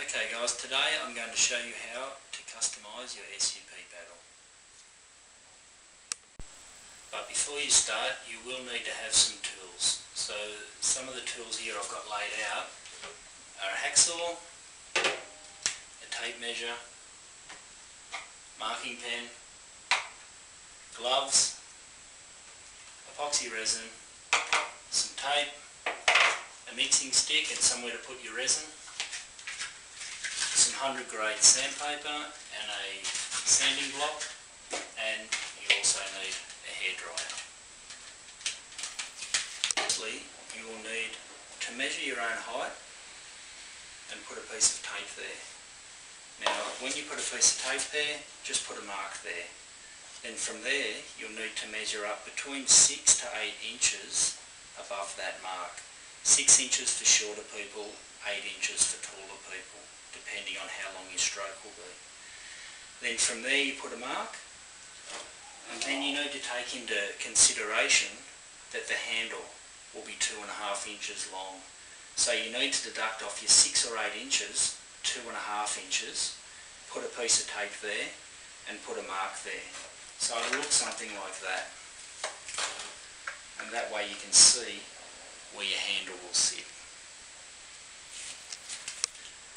Okay guys, today I'm going to show you how to customise your SUP paddle. But before you start, you will need to have some tools. So some of the tools here I've got laid out are a hacksaw, a tape measure, marking pen, gloves, epoxy resin, some tape, a mixing stick and somewhere to put your resin, some 100 grade sandpaper and a sanding block, and you also need a hairdryer. Firstly, you will need to measure your own height and put a piece of tape there. Now when you put a piece of tape there, just put a mark there. Then from there you'll need to measure up between 6 to 8 inches above that mark. 6 inches for shorter people, 8 inches for taller people, depending on how long your stroke will be. Then from there you put a mark, and then you need to take into consideration that the handle will be 2.5 inches long. So you need to deduct off your 6 or 8 inches, 2.5 inches, put a piece of tape there and put a mark there. So it'll look something like that, and that way you can see where your handle will sit.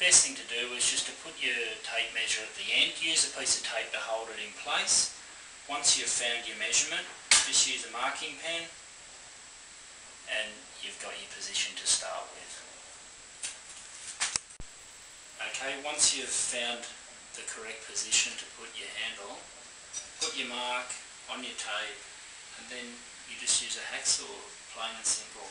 Best thing to do is just to put your tape measure at the end. Use a piece of tape to hold it in place. Once you've found your measurement, just use a marking pen and you've got your position to start with. Okay, once you've found the correct position to put your handle, put your mark on your tape and then you just use a hacksaw, plain and simple.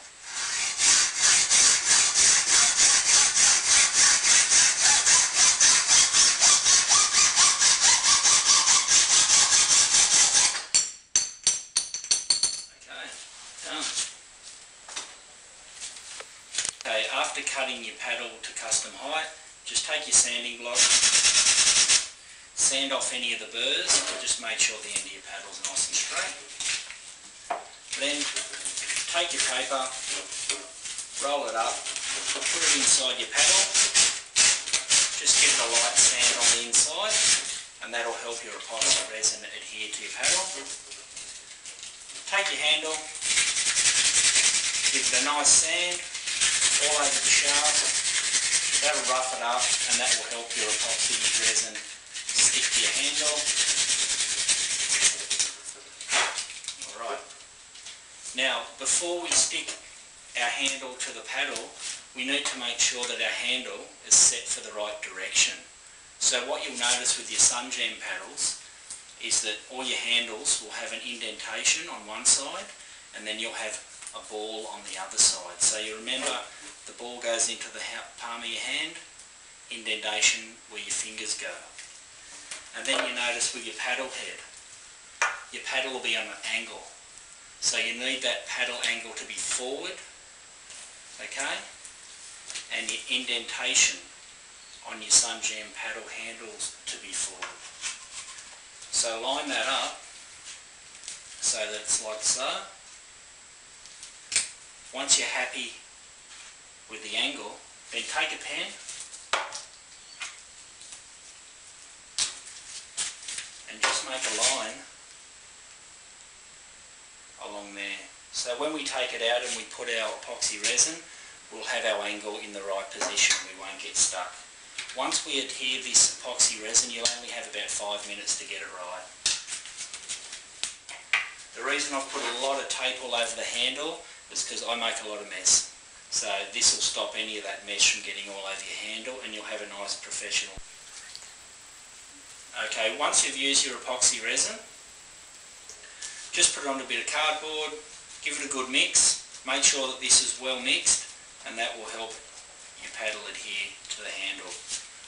Okay, after cutting your paddle to custom height, just take your sanding block, sand off any of the burrs, but just make sure the end of your paddle is nice and straight. Then take your paper, roll it up, put it inside your paddle, just give it a light sand on the inside and that'll help your epoxy resin adhere to your paddle. Take your handle, give it a nice sand all over the shaft, that'll rough it up and that will help your epoxy resin stick to your handle. Alright, now before we stick our handle to the paddle, we need to make sure that our handle is set for the right direction. So what you'll notice with your Sun-Gem paddles is that all your handles will have an indentation on one side and then you'll have a ball on the other side. So you remember the ball goes into the palm of your hand, indentation where your fingers go. And then you notice with your paddle head, your paddle will be on an angle. So you need that paddle angle to be forward, okay? And your indentation on your Sun-Gem paddle handles to be forward. So line that up so that it's like so. Once you're happy with the angle, then take a pen and just make a line along there. So when we take it out and we put our epoxy resin, we'll have our angle in the right position, we won't get stuck. Once we adhere this epoxy resin, you'll only have about 5 minutes to get it right. The reason I've put a lot of tape all over the handle is because I make a lot of mess. So this will stop any of that mess from getting all over your handle and you'll have a nice professional. Okay, once you've used your epoxy resin, just put it on a bit of cardboard, give it a good mix, make sure that this is well mixed and that will help your paddle adhere to the handle.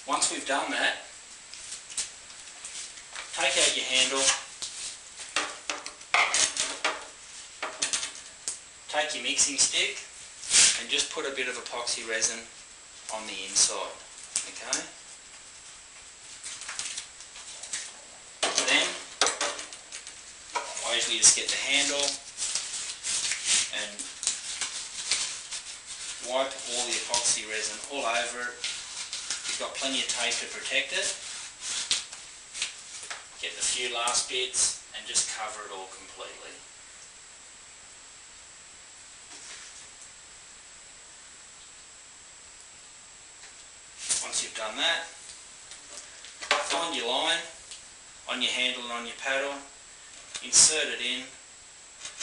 Once we've done that, take out your handle, take your mixing stick and just put a bit of epoxy resin on the inside, okay? Then I usually just get the handle and wipe all the epoxy resin all over it You've got plenty of tape to protect it. Get the few last bits and just cover it all completely. Once you've done that, find your line on your handle and on your paddle, insert it in.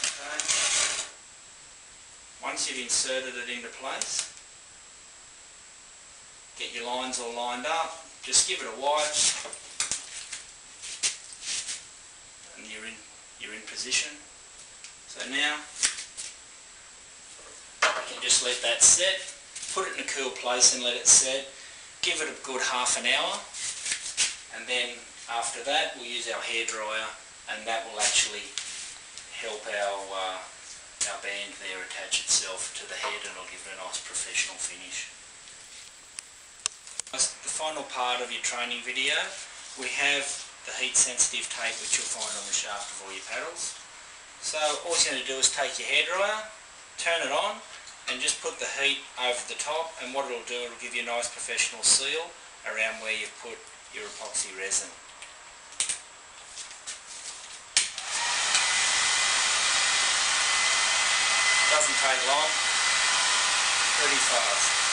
Okay. Once you've inserted it into place, get your lines all lined up, just give it a wipe and you're in position. So now you can just let that set, put it in a cool place and let it set. Give it a good half an hour, and then after that we'll use our hairdryer, and that will actually help our band there attach itself to the head, and it'll give it a nice professional finish. The final part of your training video, we have the heat sensitive tape which you'll find on the shaft of all your paddles. So all you're going to do is take your hairdryer, turn it on, and just put the heat over the top, and what it'll do, it'll give you a nice professional seal around where you've put your epoxy resin. Doesn't take long, pretty fast.